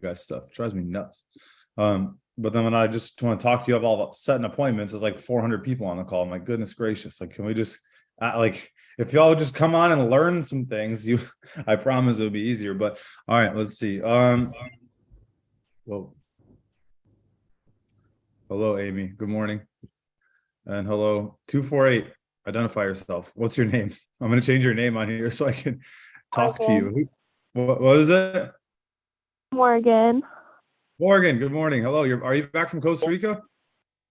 guys stuff. It drives me nuts. But then when I just want to talk to you about setting appointments, it's like 400 people on the call. My goodness gracious. Like, can we just like, if y'all just come on and learn some things, I promise it'll be easier. But all right, let's see. Whoa. Hello, Amy. Good morning. And hello, 248. Identify yourself. What's your name? I'm going to change your name on here so I can talk to you. What is it? Morgan. Morgan, good morning. Hello. Are you back from Costa Rica?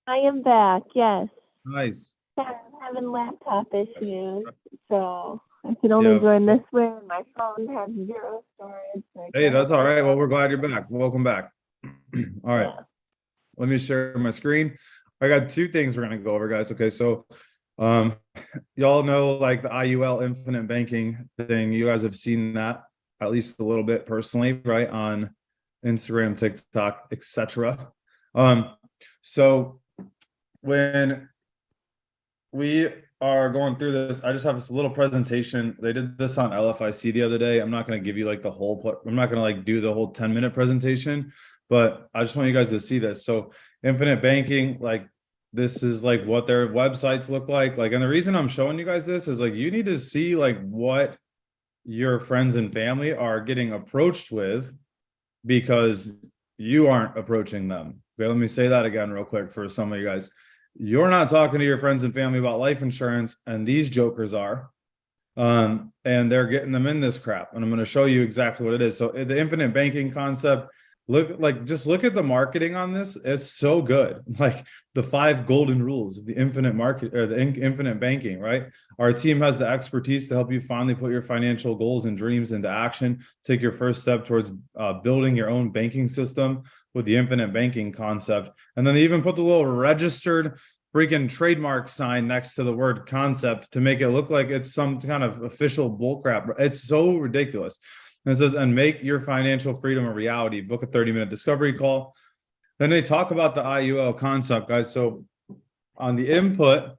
I am back, yes. Nice. I'm having laptop issues, so I can only join this way. My phone has 0 storage. So hey, that's all right. Well, we're glad you're back. Welcome back. All right. Yeah. Let me share my screen. I got 2 things we're going to go over, guys. Okay, so y'all know like the IUL infinite banking thing. You guys have seen that at least a little bit personally, right? On Instagram, TikTok, etc. So when we are going through this, I just have this little presentation. They did this on LFIC the other day. I'm not going to give you like the whole, I'm not going to like do the whole 10-minute presentation, but I just want you guys to see this. So infinite banking, like this is like what their websites look like. And the reason I'm showing you guys this is like, you need to see like what your friends and family are getting approached with because you aren't approaching them. Okay, let me say that again real quick for some of you guys. You're not talking to your friends and family about life insurance, and these jokers are. And they're getting them in this crap. And I'm going to show you exactly what it is. So the infinite banking concept, just look at the marketing on this. It's so good. Like the 5 golden rules of the infinite market or the infinite banking, right? Our team has the expertise to help you finally put your financial goals and dreams into action. Take your first step towards building your own banking system with the infinite banking concept. And then they even put the little registered freaking trademark sign next to the word concept to make it look like it's some kind of official bullcrap. It's so ridiculous. And it says, and make your financial freedom a reality. Book a 30-minute discovery call. Then they talk about the IUL concept, guys. So on the input,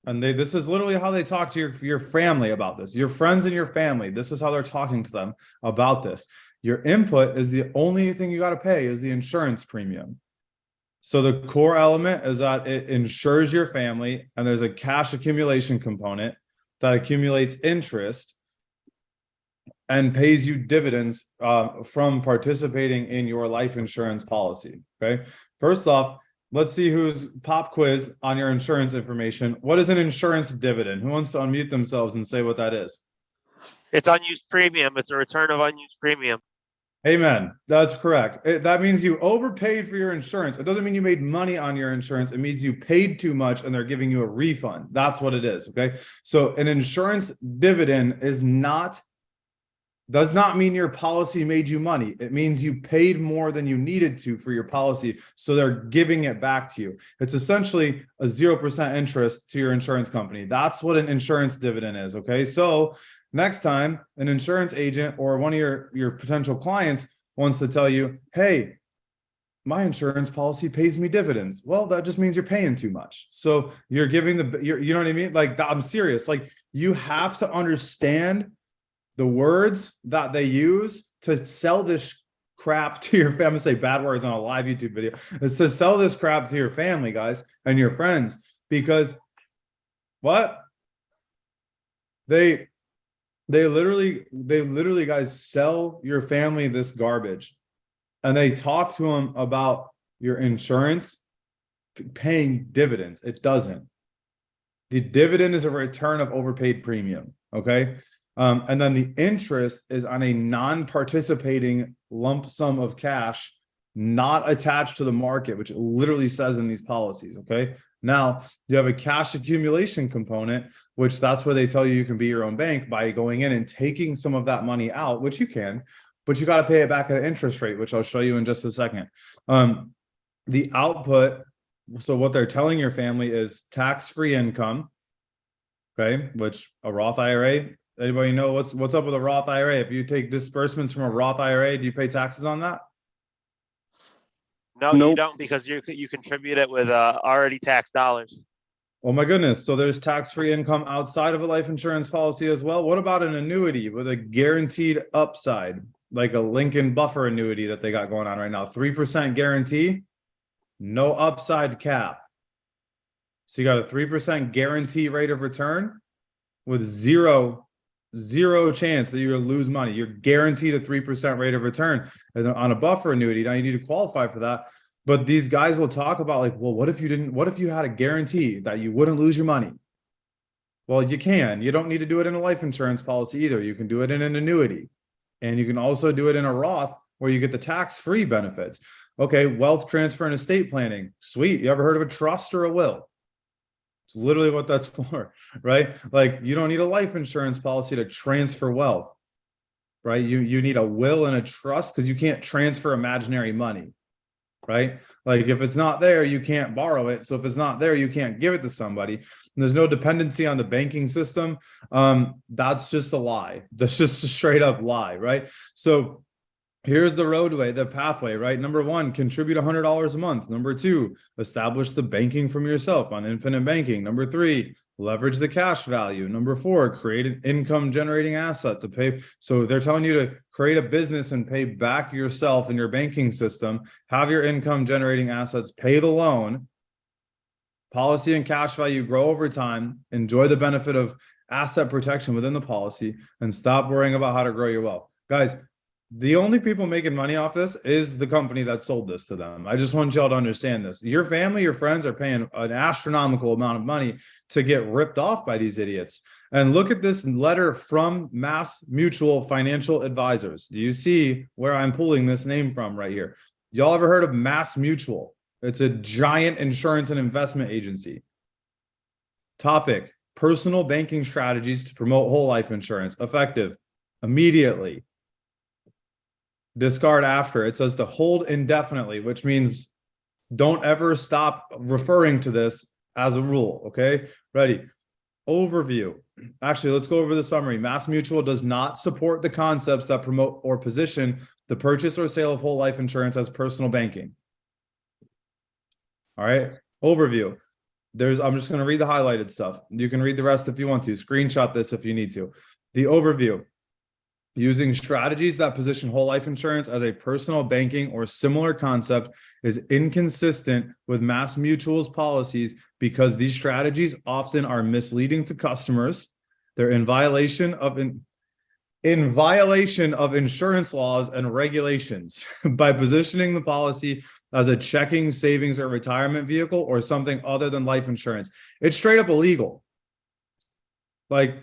and this is literally how they talk to your family about this. Your friends and your family, this is how they're talking to them about this. Your input is the only thing you got to pay is the insurance premium. So the core element is that it insures your family, and there's a cash accumulation component that accumulates interest and pays you dividends from participating in your life insurance policy. Okay. First off, let's see who's pop quiz on your insurance information. What is an insurance dividend? Who wants to unmute themselves and say what that is? It's unused premium. It's a return of unused premium. Amen. That's correct. That means you overpaid for your insurance. It doesn't mean you made money on your insurance. It means you paid too much and they're giving you a refund. That's what it is. Okay. So an insurance dividend does not mean your policy made you money. It means you paid more than you needed to for your policy. So they're giving it back to you. It's essentially a 0% interest to your insurance company. That's what an insurance dividend is. Okay. So next time an insurance agent or one of your potential clients wants to tell you, hey, my insurance policy pays me dividends. Well, that just means you're paying too much. So you're giving you know what I mean? Like, I'm serious. Like, you have to understand the words that they use to sell this crap to your family. Say bad words on a live YouTube video. It's to sell this crap to your family, guys, and your friends, because what? They literally, guys, sell your family this garbage, and they talk to them about your insurance paying dividends. It doesn't. The dividend is a return of overpaid premium. Okay. And then the interest is on a non-participating lump sum of cash, not attached to the market, which it literally says in these policies. Okay. Now you have a cash accumulation component, which that's where they tell you can be your own bank by going in and taking some of that money out, which you can, but you got to pay it back at an interest rate, which I'll show you in just a second. The output. So what they're telling your family is tax-free income. Okay. Which a Roth IRA, anybody know what's up with a Roth IRA? If you take disbursements from a Roth IRA, do you pay taxes on that? No, nope. You don't, because you contribute it with already taxed dollars. Oh my goodness. So there's tax-free income outside of a life insurance policy as well. What about an annuity with a guaranteed upside? like a Lincoln buffer annuity that they got going on right now. 3% guarantee, no upside cap. So you got a 3% guarantee rate of return with zero chance that you're gonna lose money. You're guaranteed a 3% rate of return on a buffer annuity. Now you need to qualify for that. But these guys will talk about like, well, what if you had a guarantee that you wouldn't lose your money? Well, you can. You don't need to do it in a life insurance policy either. You can do it in an annuity. And you can also do it in a Roth where you get the tax-free benefits. Okay, wealth transfer and estate planning. Sweet. You ever heard of a trust or a will? It's literally what that's for, right? Like you don't need a life insurance policy to transfer wealth, right? You need a will and a trust because you can't transfer imaginary money, right? Like if it's not there, you can't borrow it. So if it's not there, you can't give it to somebody. And there's no dependency on the banking system. That's just a lie. That's just a straight up lie, right? So here's the roadway, the pathway, right? Number one, contribute $100 a month. Number two, establish the banking from yourself on infinite banking. Number three, leverage the cash value. Number four, create an income generating asset to pay. So they're telling you to create a business and pay back yourself in your banking system, have your income generating assets, pay the loan, policy and cash value grow over time, enjoy the benefit of asset protection within the policy, and stop worrying about how to grow your wealth. Guys, the only people making money off this is the company that sold this to them. I just want y'all to understand this. Your family, your friends are paying an astronomical amount of money to get ripped off by these idiots. And look at this letter from Mass Mutual Financial Advisors. Do you see where I'm pulling this name from right here? Y'all ever heard of Mass Mutual? It's a giant insurance and investment agency. Topic: personal banking strategies to promote whole life insurance. Effective immediately. Discard after. It says to hold indefinitely, which means don't ever stop referring to this as a rule. Okay, ready? Overview. Actually, let's go over the summary. Mass Mutual does not support the concepts that promote or position the purchase or sale of whole life insurance as personal banking. All right, overview. I'm just going to read the highlighted stuff. You can read the rest if you want to. Screenshot this if you need to. The overview. Using strategies that position whole life insurance as a personal banking or similar concept is inconsistent with Mass Mutual's policies because these strategies often are misleading to customers. They're in violation of insurance laws and regulations by positioning the policy as a checking, savings, or retirement vehicle or something other than life insurance. It's straight up illegal. Like,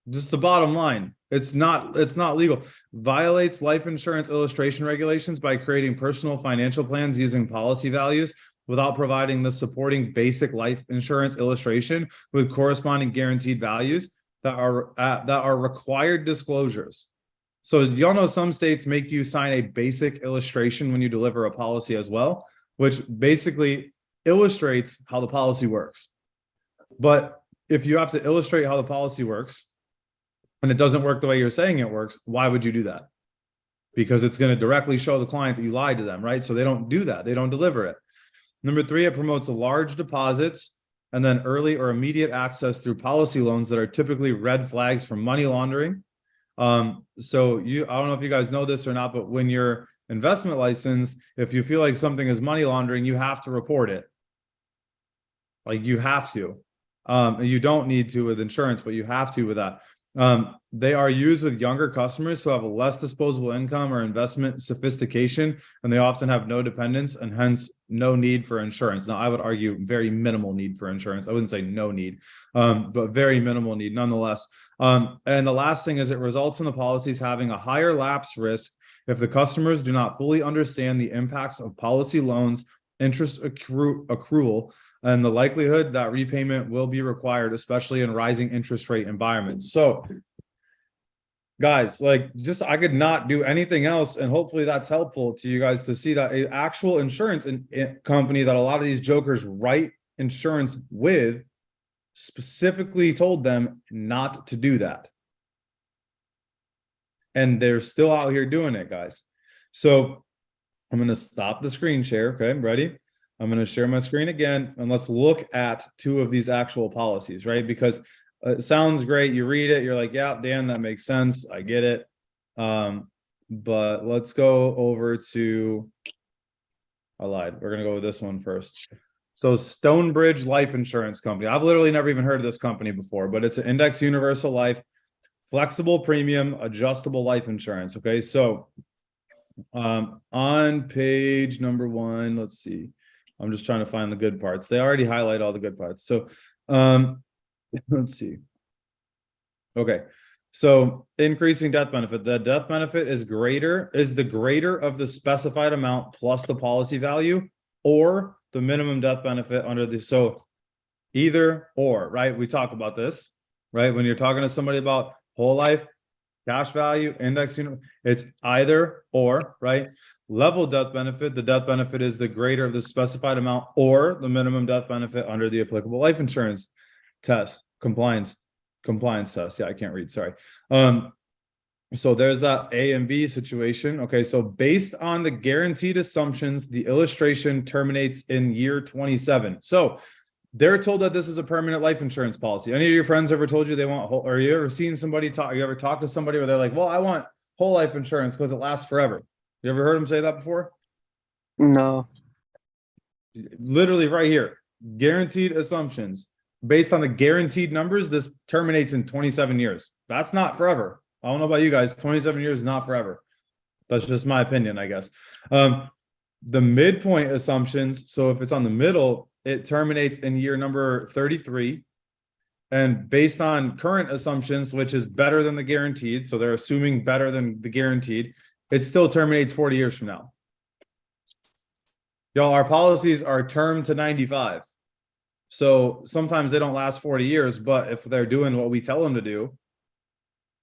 just the bottom line. It's not legal. Violates life insurance illustration regulations by creating personal financial plans using policy values without providing the supporting basic life insurance illustration with corresponding guaranteed values that are required disclosures. So y'all know some states make you sign a basic illustration when you deliver a policy as well, which basically illustrates how the policy works. But if you have to illustrate how the policy works, and it doesn't work the way you're saying it works, why would you do that? Because it's going to directly show the client that you lied to them, right? So they don't do that. They don't deliver it. Number three, it promotes large deposits and then early or immediate access through policy loans that are typically red flags for money laundering. So I don't know if you guys know this or not, but when you're investment licensed, if you feel like something is money laundering, you have to report it. Like you have to. You don't need to with insurance, but you have to with that. They are used with younger customers who have a less disposable income or investment sophistication, and they often have no dependents and hence no need for insurance. Now, I would argue very minimal need for insurance. I wouldn't say no need, but very minimal need nonetheless. And the last thing is it results in the policies having a higher lapse risk if the customers do not fully understand the impacts of policy loans, interest accrual, and the likelihood that repayment will be required, especially in rising interest rate environments. So, guys, like I could not do anything else, and hopefully that's helpful to you guys to see that an actual insurance company that a lot of these jokers write insurance with specifically told them not to do that. And they're still out here doing it, guys. So I'm going to stop the screen share. Okay, ready? I'm going to share my screen again, and let's look at two of these actual policies, right? Because it sounds great. You read it, you're like, yeah, Dan, that makes sense. I get it. but let's go over to, I lied. We're going to go with this one first. So Stonebridge Life Insurance Company. I've literally never even heard of this company before, but it's an index universal life, flexible premium, adjustable life insurance. Okay. So on page number 1, let's see. I'm just trying to find the good parts. They already highlight all the good parts. So let's see. Okay. So increasing death benefit. The death benefit is the greater of the specified amount plus the policy value or the minimum death benefit under the, so either or, right? We talk about this, right? When you're talking to somebody about whole life, cash value, index, it's either or, right? Level death benefit, the death benefit is the greater of the specified amount or the minimum death benefit under the applicable life insurance test, compliance test. Yeah, I can't read, sorry. So there's that A and B situation. Okay, so based on the guaranteed assumptions, the illustration terminates in year 27. So they're told that this is a permanent life insurance policy. Any of your friends ever told you they want whole, or you ever seen somebody talk, you ever talked to somebody where they're like, well, I want whole life insurance because it lasts forever. You ever heard them say that before? No. Literally right here, guaranteed assumptions. Based on the guaranteed numbers, this terminates in 27 years. That's not forever. I don't know about you guys. 27 years is not forever. That's just my opinion, I guess. The midpoint assumptions. So if it's on the middle, it terminates in year number 33. And based on current assumptions, which is better than the guaranteed, so they're assuming better than the guaranteed, it still terminates 40 years from now. Y'all, our policies are termed to 95. So sometimes they don't last 40 years, but if they're doing what we tell them to do,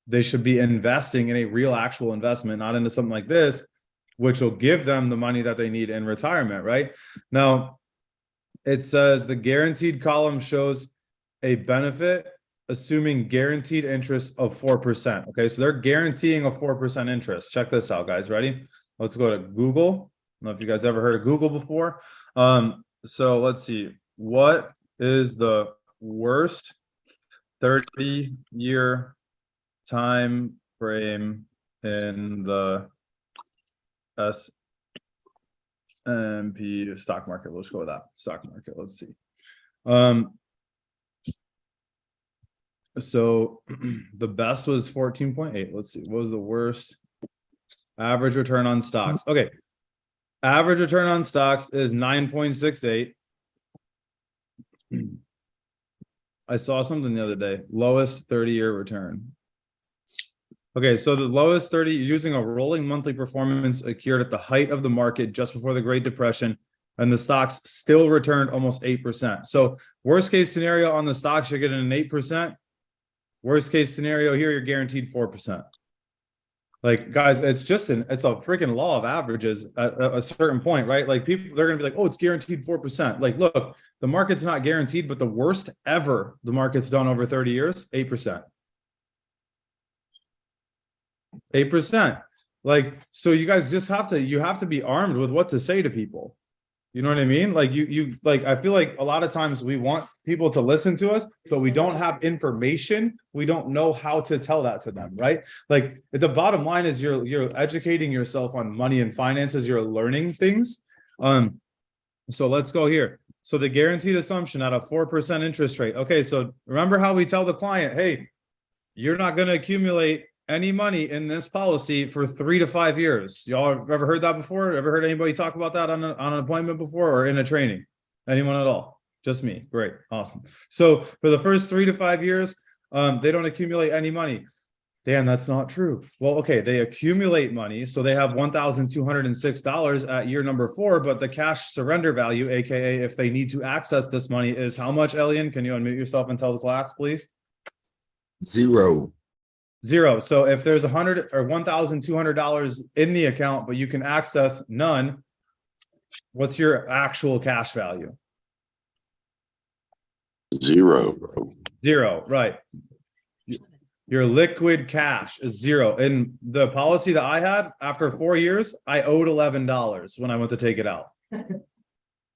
they should be investing in a real actual investment, not into something like this, which will give them the money that they need in retirement, right? Now, it says the guaranteed column shows a benefit assuming guaranteed interest of 4%. Okay, so they're guaranteeing a 4% interest. Check this out, guys. Ready? Let's go to Google. I don't know if you guys ever heard of Google before. So let's see. What is the worst 30-year time frame in the S&P stock market? Let's go with that stock market. Let's see. So the best was 14.8. Let's see. What was the worst? Average return on stocks. Okay. Average return on stocks is 9.68. I saw something the other day. Lowest 30-year return. Okay, so the lowest 30 using a rolling monthly performance occurred at the height of the market just before the Great Depression, and the stocks still returned almost 8%. So worst case scenario on the stocks, you're getting an 8%. Worst case scenario here, you're guaranteed 4%. Like, guys, it's a freaking law of averages at a certain point, right? Like, people, they're gonna be like, oh, it's guaranteed 4%. Like, look, the market's not guaranteed, but the worst ever the market's done over 30 years, 8%. 8%. Like, so you guys just have to be armed with what to say to people. You know what I mean? Like like, I feel like a lot of times we want people to listen to us, but we don't have information. We don't know how to tell that to them, right? Like, the bottom line is you're educating yourself on money and finances. You're learning things. So let's go here. So the guaranteed assumption at a 4% interest rate. Okay, so remember how we tell the client, hey, you're not going to accumulate any money in this policy for 3 to 5 years. Y'all ever heard that before? Ever heard anybody talk about that on an appointment before or in a training? Anyone at all? Just me. Great. Awesome. So for the first 3 to 5 years, they don't accumulate any money. Dan, that's not true. Well, okay, they accumulate money. So they have $1,206 at year number 4, but the cash surrender value, AKA if they need to access this money, is how much, Elian? Can you unmute yourself and tell the class, please? Zero. So if there's $100 or $1,200 in the account, but you can access none, what's your actual cash value? Zero. Zero, right. Your liquid cash is zero. In the policy that I had, after 4 years, I owed $11 when I went to take it out.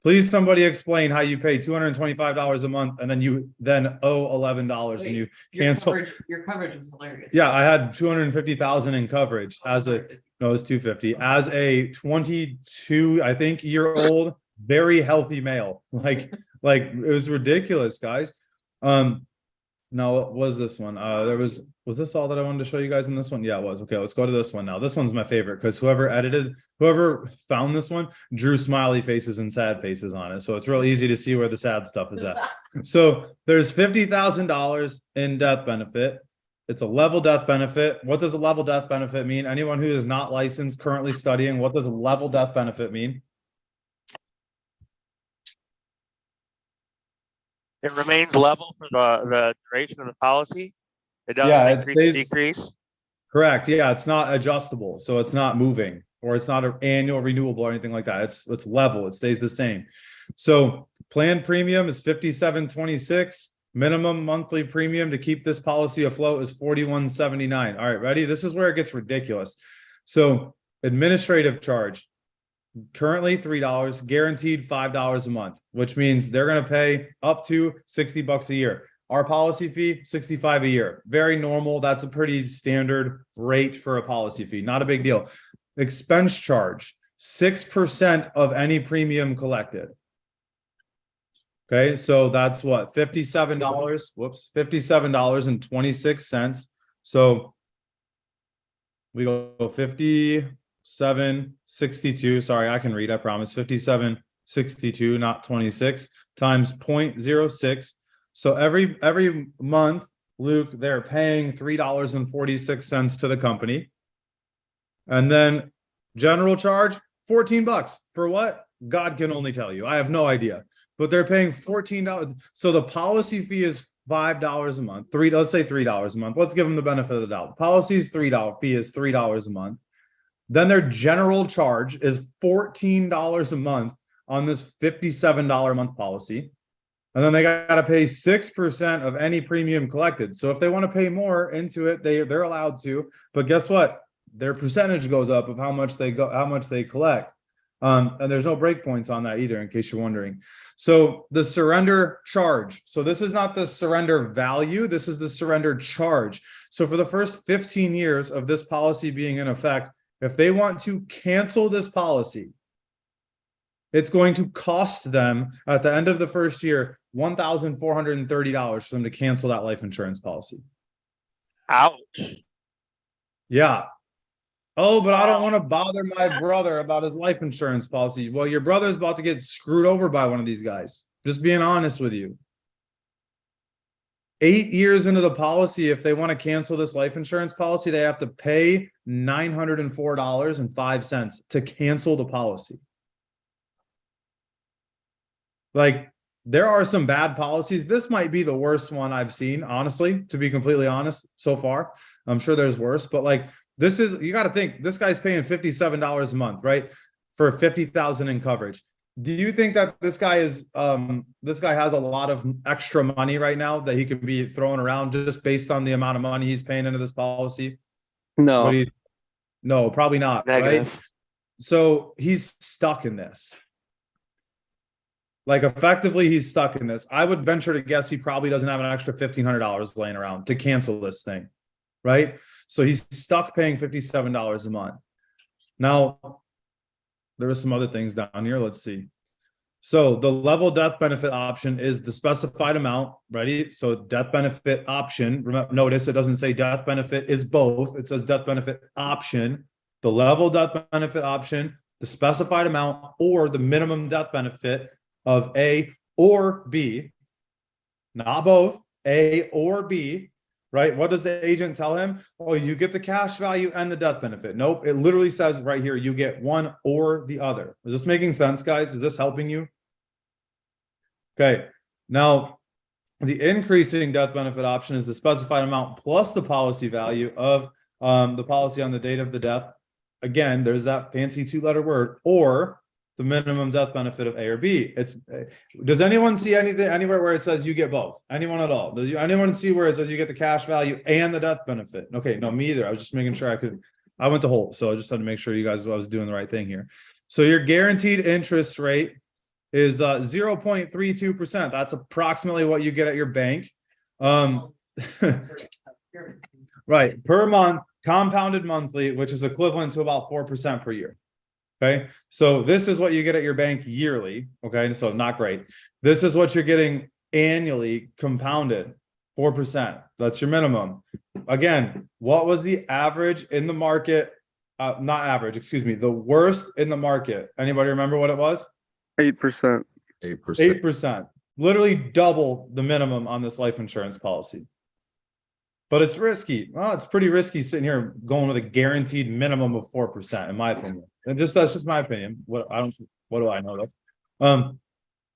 Please, somebody explain how you pay $225 a month and then you then owe $11 when you cancel. Your coverage was hilarious. Yeah, I had 250,000 in coverage as a, no, it was 250 as a 22, I think, year old, very healthy male. Like it was ridiculous, guys. Now what was this one? Was this all that I wanted to show you guys in this one? Yeah, it was. Okay, let's go to this one now. This one's my favorite because whoever found this one drew smiley faces and sad faces on it. So it's real easy to see where the sad stuff is at. So there's $50,000 in death benefit. It's a level death benefit. What does a level death benefit mean? Anyone who is not licensed, currently studying, what does a level death benefit mean? It remains level for the duration of the policy. It doesn't Yeah, it increase or stays- decrease. Correct. Yeah, it's not adjustable, so it's not moving, or it's not an annual renewable or anything like that. It's level. It stays the same. So plan premium is $57.26. Minimum monthly premium to keep this policy afloat is $41.79. All right, ready? This is where it gets ridiculous. So administrative charge, currently $3, guaranteed $5 a month, which means they're going to pay up to $60 a year. Our policy fee, $65 a year. Very normal. That's a pretty standard rate for a policy fee. Not a big deal. Expense charge, 6% of any premium collected. Okay, so that's what, $57. Whoops, $57.26. So we go 57.62. Sorry, I can read, I promise. 57.62, not 26, times 0.06. So every month, Luke, they're paying $3.46 to the company. And then general charge, $14 for what? God can only tell you. I have no idea. But they're paying $14. So the policy fee is $5 a month. Let's say $3 a month. Let's give them the benefit of the doubt. Policy's $3 fee is $3 a month. Then their general charge is $14 a month on this $57 a month policy. And then they got to pay 6% of any premium collected. So if they want to pay more into it, they're allowed to. But guess what? Their percentage goes up of how much they collect. And there's no breakpoints on that either, in case you're wondering. So the surrender charge. So this is not the surrender value. This is the surrender charge. So for the first 15 years of this policy being in effect, if they want to cancel this policy, it's going to cost them at the end of the first year $1,430 for them to cancel that life insurance policy. Ouch. Yeah. Oh, but I don't want to bother my brother about his life insurance policy. Well, your brother's about to get screwed over by one of these guys. Just being honest with you. 8 years into the policy, if they want to cancel this life insurance policy, they have to pay $904.05 to cancel the policy. Like, there are some bad policies. This might be the worst one I've seen, honestly, to be completely honest, so far. I'm sure there's worse, but like, this is, you got to think, this guy's paying $57 a month, right? For 50,000 in coverage. Do you think that this guy has a lot of extra money right now that he could be throwing around just based on the amount of money he's paying into this policy? No. No, probably not. Negative. Right? So he's stuck in this. Like, effectively, he's stuck in this. I would venture to guess he probably doesn't have an extra $1,500 laying around to cancel this thing, right? So he's stuck paying $57 a month. Now, there are some other things down here. Let's see. So the level death benefit option is the specified amount. Ready? So death benefit option. Remember, notice it doesn't say death benefit is both. It says death benefit option. The level death benefit option, the specified amount, or the minimum death benefit of A or B, not both, A or B, right? What does the agent tell him? Oh, you get the cash value and the death benefit. Nope, it literally says right here, you get one or the other. Is this making sense, guys? Is this helping you? Okay, now the increasing death benefit option is the specified amount plus the policy value of the policy on the date of the death. Again, there's that fancy two-letter word, or the minimum death benefit of A or B. Does anyone see anything anywhere where it says you get both? Anyone at all? Does anyone see where it says you get the cash value and the death benefit? Okay, no, me either. I was just making sure I went to Holt, so I just had to make sure you guys I was doing the right thing here. So your guaranteed interest rate is 0.32%. That's approximately what you get at your bank. Right, per month, compounded monthly, which is equivalent to about 4% per year. Okay, so this is what you get at your bank yearly. Okay, so not great. This is what you're getting annually compounded, 4%. That's your minimum. Again, what was the average in the market? Not average, excuse me, the worst in the market. Anybody remember what it was? 8%. 8%. 8%. Literally double the minimum on this life insurance policy. But it's risky. Well, it's pretty risky sitting here going with a guaranteed minimum of 4%, in my opinion. And that's just my opinion. What do I know though?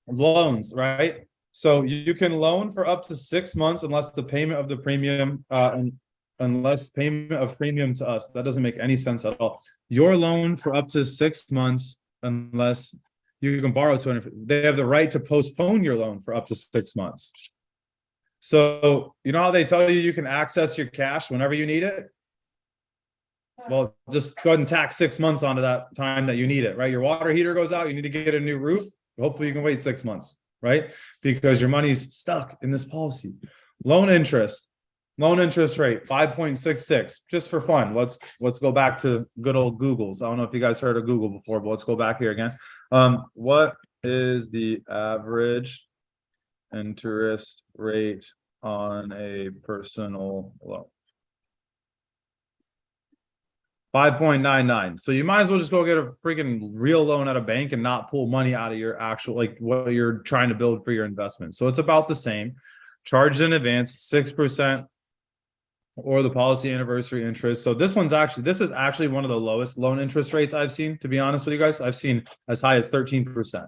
Loans, right? So you can loan for up to 6 months unless the payment of the premium unless payment of premium to us. That doesn't make any sense at all. Your loan for up to 6 months unless you can borrow 200. They have the right to postpone your loan for up to 6 months. So you know how they tell you can access your cash whenever you need it? Well, just go ahead and tack 6 months onto that time that you need it, right? Your water heater goes out, you need to get a new roof. Hopefully you can wait 6 months, right? Because your money's stuck in this policy. Loan interest rate 5.66. Just for fun, let's go back to good old Google's. I don't know if you guys heard of Google before, but let's go back here again. What is the average interest rate on a personal loan? 5.99. So you might as well just go get a freaking real loan at a bank and not pull money out of your actual, like what you're trying to build for your investment. So it's about the same. Charged in advance, 6%, or the policy anniversary interest. So this is actually one of the lowest loan interest rates I've seen, to be honest with you guys. I've seen as high as 13%.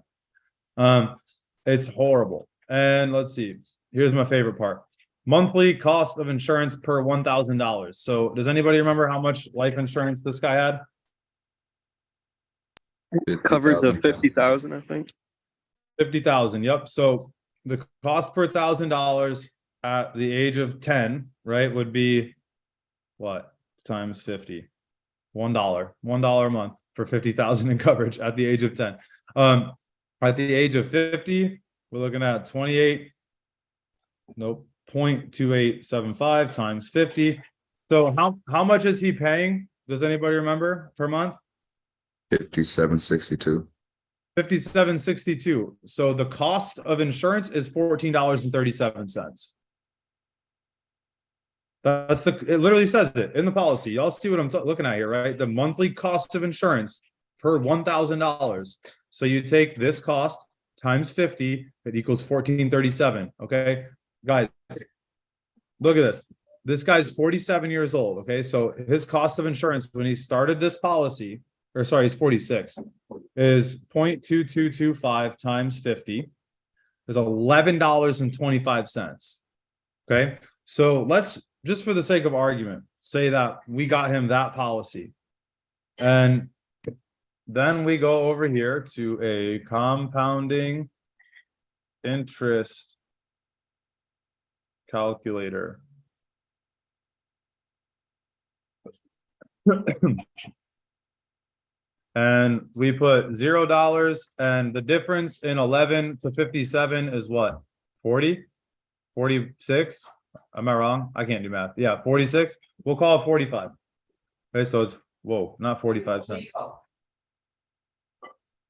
It's horrible. And let's see, here's my favorite part. Monthly cost of insurance per $1,000. So does anybody remember how much life insurance this guy had? Covered the 50,000, I think. 50,000. Yep. So the cost per $1,000 at the age of 10, right, would be what times 50? $1 a month for 50,000 in coverage at the age of 10. At the age of 50, we're looking at 0.2875 times 50. So how much is he paying? Does anybody remember per month? 57.62. 57.62. So the cost of insurance is $14.37. It literally says it in the policy. Y'all see what I'm looking at here, right? The monthly cost of insurance per $1,000. So you take this cost times 50, it equals $14.37. Okay, guys, look at this. This guy's 47 years old. Okay, so his cost of insurance when he started this policy, or sorry, he's 46, is 0.2225 times 50 is $11.25. Okay, so let's just for the sake of argument say that we got him that policy, and then we go over here to a compounding interest calculator. And we put $0, and the difference in 11 to 57 is what? 40? 46? Am I wrong? I can't do math. Yeah, 46. We'll call it 45. Okay, so it's not 45 cents.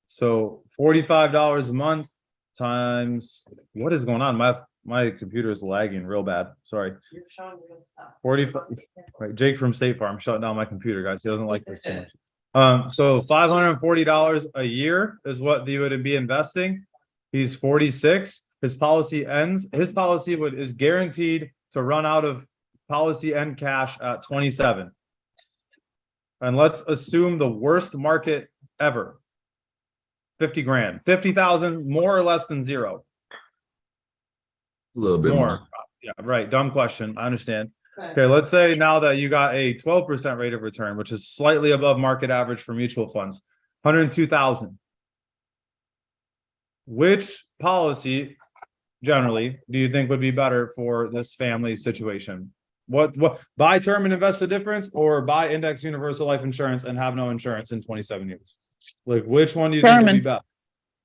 So $45 a month times, what is going on? My computer is lagging real bad. Sorry. 45. Right, Jake from State Farm shut down my computer, guys. He doesn't like this so much. So $540 a year is what they would be investing. He's 46. His policy ends. His policy is guaranteed to run out of policy end cash at 27. And let's assume the worst market ever. 50 grand, 50,000, more or less than zero. A little bit more. Yeah, right. Dumb question. I understand. Okay, let's say now that you got a 12% rate of return, which is slightly above market average for mutual funds, 102,000. Which policy generally do you think would be better for this family situation? What buy term and invest the difference, or buy index universal life insurance and have no insurance in 27 years? Like, which one do you think would be better?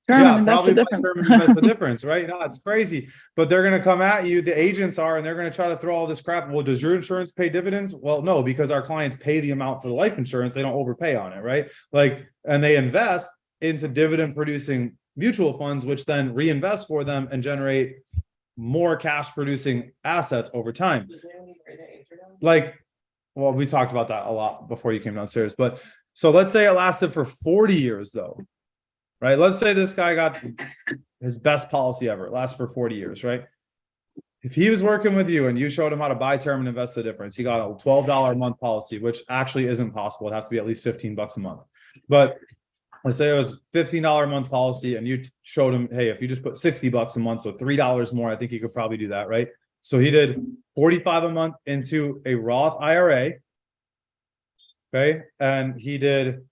Term and that's the probably by difference. term and invest the difference, right? No, it's crazy. But they're gonna come at you, the agents are, and they're gonna try to throw all this crap. Well, does your insurance pay dividends? Well, no, because our clients pay the amount for the life insurance, they don't overpay on it, right? Like, and they invest into dividend producing mutual funds, which then reinvest for them and generate more cash producing assets over time. Like, well, we talked about that a lot before you came downstairs, but so let's say it lasted for 40 years though, right? Let's say this guy got his best policy ever. It lasts for 40 years, right? If he was working with you and you showed him how to buy term and invest the difference, he got a $12 a month policy, which actually isn't possible. It'd have to be at least $15 a month. But let's say it was $15 a month policy and you showed him, hey, if you just put $60 a month, so $3 more, I think he could probably do that, right? So he did 45 a month into a Roth IRA. Okay. And he did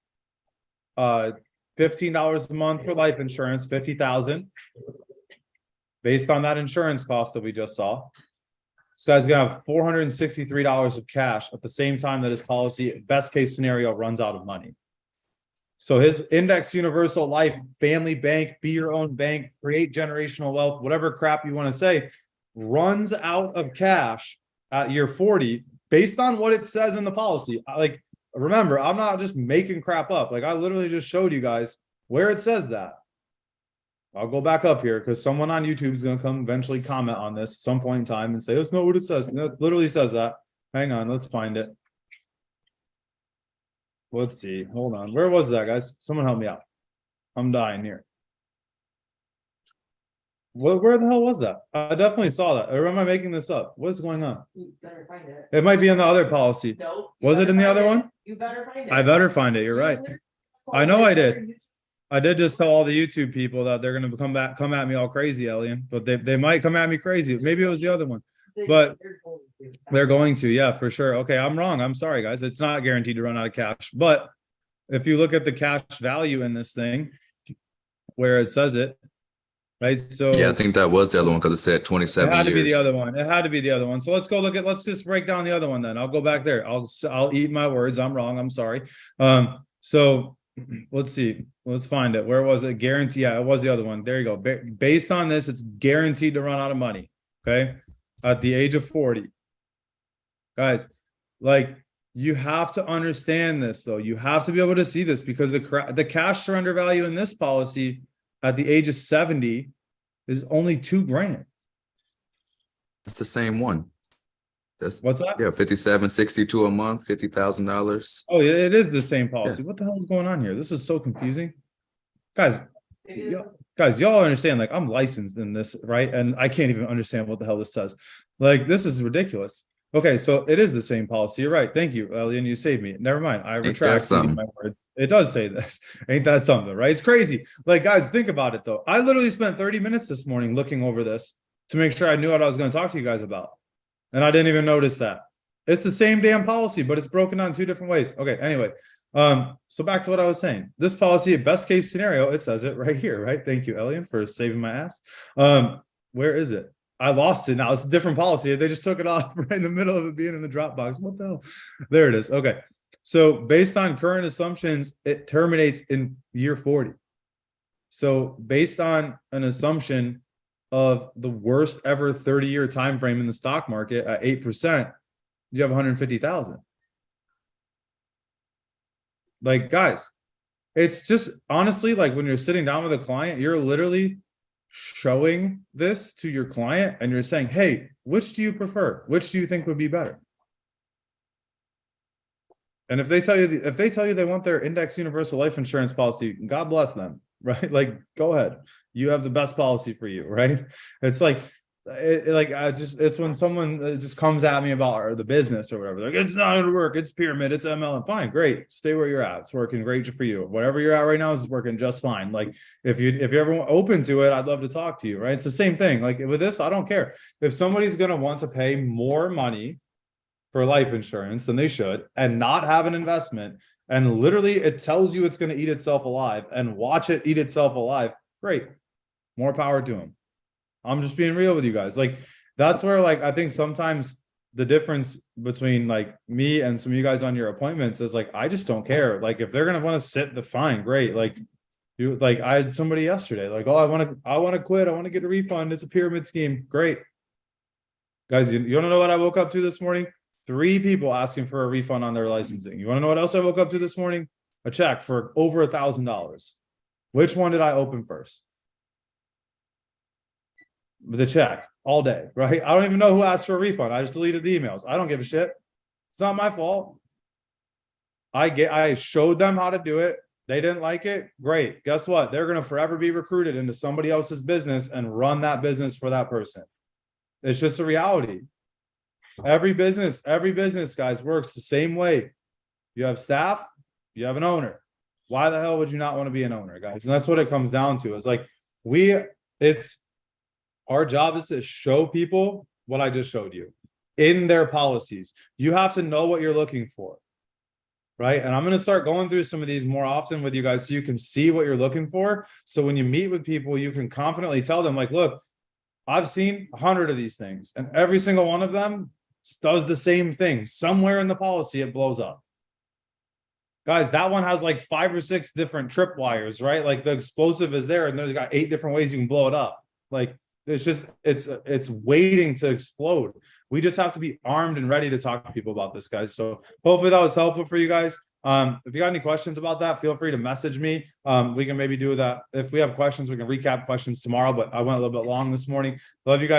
$15 a month for life insurance, 50,000 based on that insurance cost that we just saw. This guy's gonna have $463 of cash at the same time that his policy, best case scenario, runs out of money. So his index universal life, family bank, be your own bank, create generational wealth, whatever crap you want to say, runs out of cash at year 40 based on what it says in the policy. Like, remember, I'm not just making crap up. Like, I literally just showed you guys where it says that. I'll go back up here because someone on YouTube is going to come eventually comment on this at some point in time and say, that's not what it says. And it literally says that. Hang on, let's find it. Let's see. Hold on. Where was that, guys? Someone help me out. I'm dying here. Where the hell was that? I definitely saw that. Or am I making this up? What's going on? You better find it. It might be in the other policy. No. Was it in the other one? You better find it. I better find it. You're right. I know I did. I did just tell all the YouTube people that they're going to come at me all crazy, Elian. But they might come at me crazy. Maybe it was the other one. But they're going to, yeah, for sure. Okay, I'm wrong. I'm sorry, guys. It's not guaranteed to run out of cash. But if you look at the cash value in this thing, where it says it, right? So Yeah, I think that was the other one because it said 27 it had to years. be the other one. It had to be the other one. So let's go look at. Let's just break down the other one then. I'll go back there. I'll eat my words. I'm wrong. I'm sorry. So let's see. Let's find it. Where was it? Guarantee. Yeah, it was the other one. There you go. Based on this, it's guaranteed to run out of money. Okay. At the age of 40. Guys, like, you have to understand this though. You have to be able to see this because the cash surrender value in this policy at the age of 70 is only $2,000. It's the same one. That's What's that? yeah, 57.62 a month, $50,000. Oh, yeah, it is the same policy. What the hell is going on here? This is so confusing. Guys, y'all understand, like, I'm licensed in this, right? And I can't even understand what the hell this says. Like, this is ridiculous. Okay, so it is the same policy. You're right. Thank you, Elian. You saved me. Never mind. I retract my words. It does say this. Ain't that something, right? It's crazy. Like, guys, think about it, though. I literally spent 30 minutes this morning looking over this to make sure I knew what I was going to talk to you guys about. And I didn't even notice that. It's the same damn policy, but it's broken down 2 different ways. Okay, anyway. So back to what I was saying. This policy, best case scenario, it says it right here, right? Thank you, Elian, for saving my ass. Where is it? I lost it now. It's a different policy. They just took it off right in the middle of it being in the Dropbox. What the hell? There it is. Okay. So based on current assumptions, it terminates in year 40. So based on an assumption of the worst ever 30-year time frame in the stock market at 8%, you have 150,000. Like, guys, it's just honestly, like, when you're sitting down with a client, you're literally showing this to your client and you're saying, hey, which do you prefer? Which do you think would be better? And if they tell you they want their index universal life insurance policy, God bless them, right? Like, go ahead. You have the best policy for you, right? It's like, it's when someone just comes at me about the business or whatever. Like, it's not going to work. It's pyramid. It's MLM. Fine, great. Stay where you're at. It's working great for you. Whatever you're at right now is working just fine. Like, if you're ever open to it, I'd love to talk to you. Right? It's the same thing. Like with this, I don't care if somebody's going to want to pay more money for life insurance than they should and not have an investment. And literally, it tells you it's going to eat itself alive and watch it eat itself alive. Great. More power to them. I'm just being real with you guys. Like, that's where, like, I think sometimes the difference between like me and some of you guys on your appointments is like, I just don't care. Like, if they're going to want to sit, fine, great. Like, You like, I had somebody yesterday, like, oh, I want to quit. I want to get a refund. It's a pyramid scheme. Great. Guys, you want to know what I woke up to this morning? 3 people asking for a refund on their licensing. You want to know what else I woke up to this morning? A check for over $1,000. Which one did I open first? The check all day, right? I don't even know who asked for a refund. I just deleted the emails. I don't give a shit. It's not my fault. I showed them how to do it. They didn't like it. Great. Guess what? They're going to forever be recruited into somebody else's business and run that business for that person. It's just a reality. Every business, guys, works the same way. You have staff, you have an owner. Why the hell would you not want to be an owner, guys? And that's what it comes down to. It's like our job is to show people what I just showed you in their policies. You have to know what you're looking for. Right. And I'm going to start going through some of these more often with you guys so you can see what you're looking for. So when you meet with people, you can confidently tell them, like, look, I've seen 100 of these things, and every single one of them does the same thing. Somewhere in the policy, it blows up. Guys, that one has like 5 or 6 different tripwires, right? Like the explosive is there, and there's got 8 different ways you can blow it up. Like it's waiting to explode. We just have to be armed and ready to talk to people about this, guys. So hopefully that was helpful for you guys. If you got any questions about that, feel free to message me. We can maybe do that. If we have questions, we can recap questions tomorrow, but I went a little bit long this morning. Love you guys.